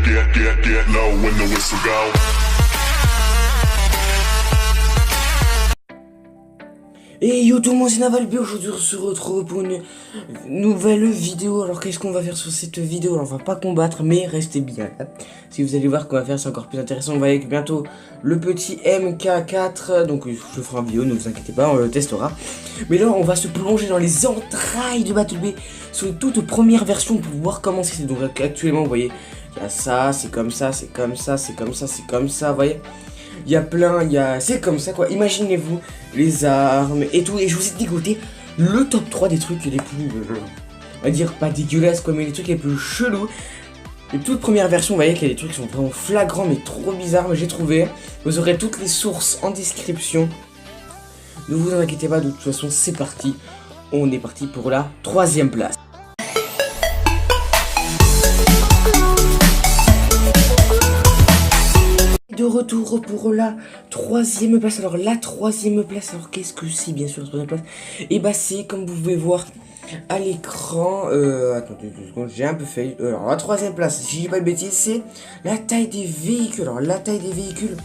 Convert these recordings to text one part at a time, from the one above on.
get low when the whistle go. Et yo tout le monde, c'est Naval B. Aujourd'hui on se retrouve pour une nouvelle vidéo. Alors qu'est-ce qu'on va faire sur cette vidéo? Alors on va pas combattre, mais restez bien là. Si vous allez voir qu'on va faire, c'est encore plus intéressant. On va avec bientôt le petit MK4. Donc je ferai une vidéo, ne vous inquiétez pas, on le testera. Mais là on va se plonger dans les entrailles de Battle B sur une toute première version pour voir comment c'est. Donc actuellement vous voyez, il y a ça, c'est comme ça, c'est comme ça, c'est comme ça, c'est comme ça, vous voyez. Il y a plein, c'est comme ça quoi, imaginez-vous les armes et tout, et je vous ai dégoûté le top 3 des trucs les plus, on va dire pas dégueulasses quoi, mais les trucs les plus chelous. Les toute première version, vous voyez qu'il y a des trucs qui sont vraiment flagrants mais trop bizarres, mais j'ai trouvé, vous aurez toutes les sources en description. Ne vous en inquiétez pas, de toute façon c'est parti, on est parti pour la 3e place. De retour pour la 3e place. Alors la 3e place, alors qu'est-ce que c'est? Bien sûr la 3e place, et bah c'est comme vous pouvez voir à l'écran, attendez 2 secondes, j'ai un peu fait, alors la 3e place, si je dis pas de bêtises, c'est la taille des véhicules. Alors la taille des véhicules,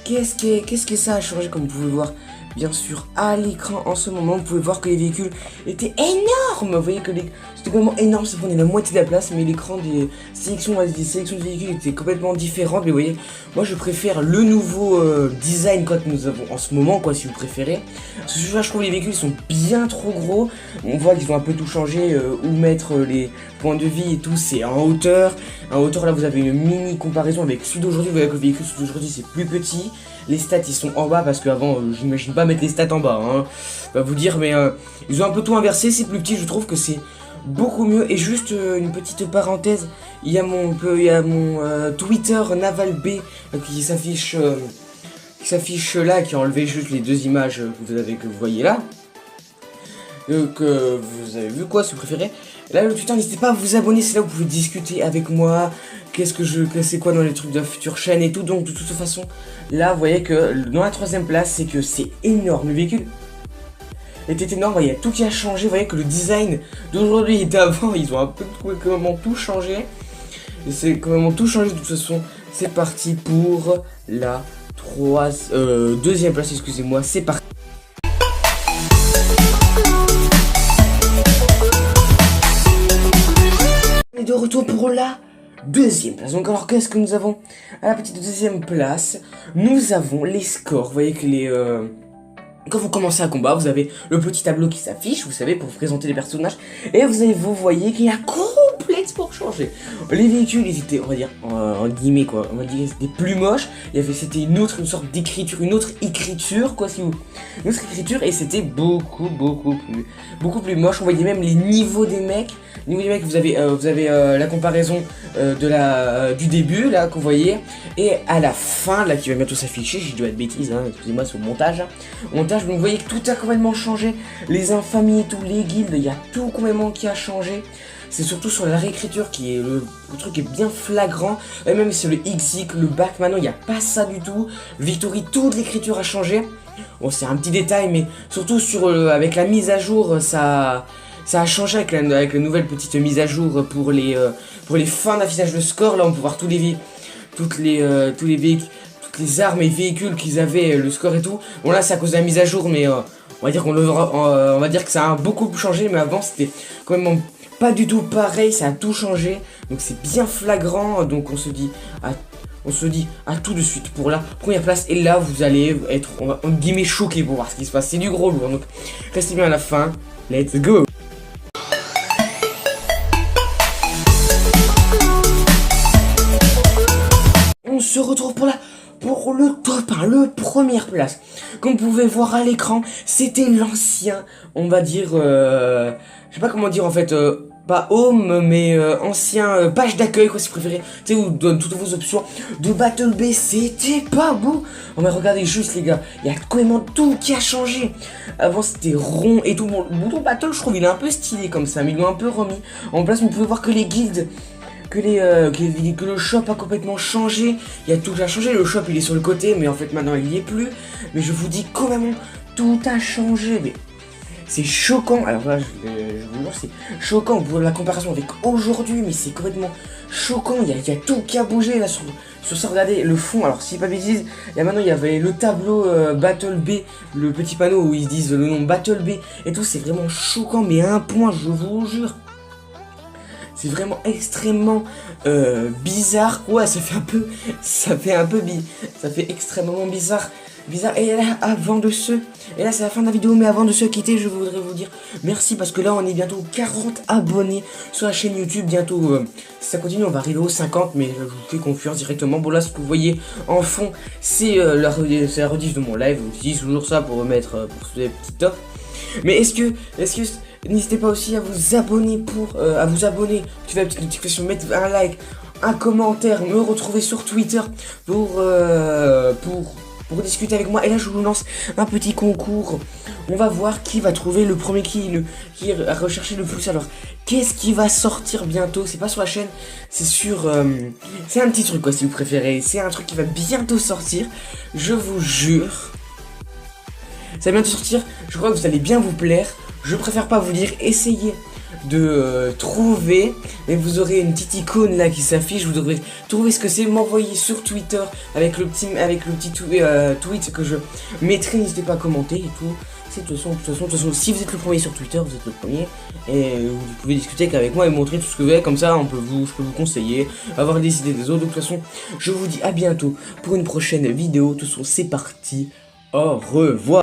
qu'est-ce que ça a changé? Comme vous pouvez voir bien sûr à l'écran en ce moment, vous pouvez voir que les véhicules étaient énormes. Vous voyez que c'était vraiment énorme, ça prenait la moitié de la place, mais l'écran des sélections de véhicules était complètement différent. Mais vous voyez, moi je préfère le nouveau design quoi, que nous avons en ce moment quoi, si vous préférez. Parce que là je trouve les véhicules sont bien trop gros. On voit qu'ils ont un peu tout changé, où mettre les points de vie et tout, c'est en hauteur. En hauteur là vous avez une mini comparaison avec celui d'aujourd'hui. Vous voyez que le véhicule d'aujourd'hui c'est plus petit. Les stats ils sont en bas parce qu'avant j'imagine pas mettre les stats en bas hein. Va vous dire, mais ils ont un peu tout inversé, c'est plus petit, je trouve que c'est beaucoup mieux. Et juste une petite parenthèse, il y a mon Twitter Naval B qui s'affiche là, qui a enlevé juste les 2 images que vous voyez là. Que vous avez vu quoi si vous préférez. Là le Twitter, n'hésitez pas à vous abonner, c'est là où vous pouvez discuter avec moi. C'est quoi dans les trucs de la future chaîne et tout. Donc de toute façon, là vous voyez que dans la 3e place, c'est que c'est énorme. Le véhicule était énorme, il y a tout qui a changé. Vous voyez que le design d'aujourd'hui et d'avant, ils ont un peu complètement tout changé. C'est complètement tout changé. De toute façon, c'est parti pour la 2e place, excusez-moi, c'est parti. Et de retour pour la 2e place. Donc alors qu'est-ce que nous avons à la petite 2e place? Nous avons les scores. Vous voyez que quand vous commencez un combat, vous avez le petit tableau qui s'affiche, vous savez, pour vous présenter les personnages. Et vous voyez qu'il y a complètement changé. Les véhicules, ils étaient, on va dire, en guillemets quoi, on va dire, c'était plus moche. C'était une sorte d'écriture, une autre écriture quoi, une autre écriture, et c'était beaucoup plus moche. On voyait même les niveaux des mecs. Vous avez la comparaison du début là que vous voyez, et à la fin là qui va bientôt s'afficher. J'ai dû être bêtise hein, excusez-moi, sur le montage. Vous voyez que tout a complètement changé. Les infamies et tout, les guildes, il y a tout complètement qui a changé. C'est surtout sur la réécriture qui est le truc est bien flagrant. Et même sur le XX, le back, maintenant il n'y a pas ça du tout. Victory, toute l'écriture a changé. Bon, c'est un petit détail, mais surtout avec la mise à jour, ça a changé avec la nouvelle petite mise à jour pour les fins d'affichage de score. Là on peut voir tous les véhicules, toutes les armes et véhicules qu'ils avaient, le score et tout. Bon là c'est à cause de la mise à jour, mais on va dire on va dire que ça a beaucoup changé. Mais avant c'était quand même pas du tout pareil, ça a tout changé. Donc c'est bien flagrant. Donc on se dit à tout de suite pour la 1re place. Et là vous allez être en guillemets choqués pour voir ce qui se passe. C'est du gros lourd, donc restez bien à la fin. Let's go. On se retrouve pour le top 1, le 1re place. Comme vous pouvez voir à l'écran, c'était l'ancien, on va dire, je sais pas comment dire en fait, pas home, mais ancien page d'accueil quoi si vous préférez. Tu sais, où donne toutes vos options de Battle B, c'était pas beau. Oh mais regardez juste les gars, il y a complètement tout qui a changé. Avant c'était rond et tout. Bon, le bouton Battle je trouve il est un peu stylé comme ça, mais ils l'ont un peu remis en place. Vous pouvez voir que les guildes, que le shop a complètement changé. Il y a tout qui a changé. Le shop il est sur le côté, mais en fait maintenant il y est plus. Mais je vous dis quand même tout a changé. Mais c'est choquant. Alors là, je vous jure, c'est choquant pour la comparaison avec aujourd'hui, mais c'est complètement choquant. Il y a tout qui a bougé là sur ça. Regardez le fond. Alors, si pas bêtise, maintenant il y avait le tableau Battle B, le petit panneau où ils disent le nom Battle B et tout. C'est vraiment choquant, mais à un point, je vous jure. C'est vraiment extrêmement bizarre. Ouais, ça fait extrêmement bizarre. Et là, et là c'est la fin de la vidéo, mais avant de se quitter, je voudrais vous dire merci parce que là on est bientôt 40 abonnés sur la chaîne YouTube. Bientôt, si ça continue, on va arriver aux 50, mais je vous fais confiance directement. Bon, là, ce que vous voyez en fond, c'est la rediff de mon live. J'utilise toujours ça pour mettre pour des petits tops. Mais est-ce que n'hésitez pas aussi à vous abonner activer la petite notification, mettre un like, un commentaire, me retrouver sur Twitter pour discuter avec moi. Et là je vous lance un petit concours. On va voir qui va trouver le premier qui a recherché le plus. Alors qu'est-ce qui va sortir bientôt? C'est pas sur la chaîne, c'est sur c'est un petit truc quoi si vous préférez. C'est un truc qui va bientôt sortir. Je vous jure. Ça va bientôt sortir. Je crois que vous allez bien vous plaire. Je préfère pas vous dire, essayez de trouver, mais vous aurez une petite icône là qui s'affiche. Vous devrez trouver ce que c'est, m'envoyer sur Twitter avec le petit tweet que je mettrai. N'hésitez pas à commenter et tout. C'est de toute façon, si vous êtes le premier sur Twitter, vous êtes le premier et vous pouvez discuter avec moi et montrer tout ce que vous avez. Comme ça, je peux vous conseiller, avoir des idées des autres. Donc de toute façon, je vous dis à bientôt pour une prochaine vidéo. De toute façon, c'est parti. Au revoir.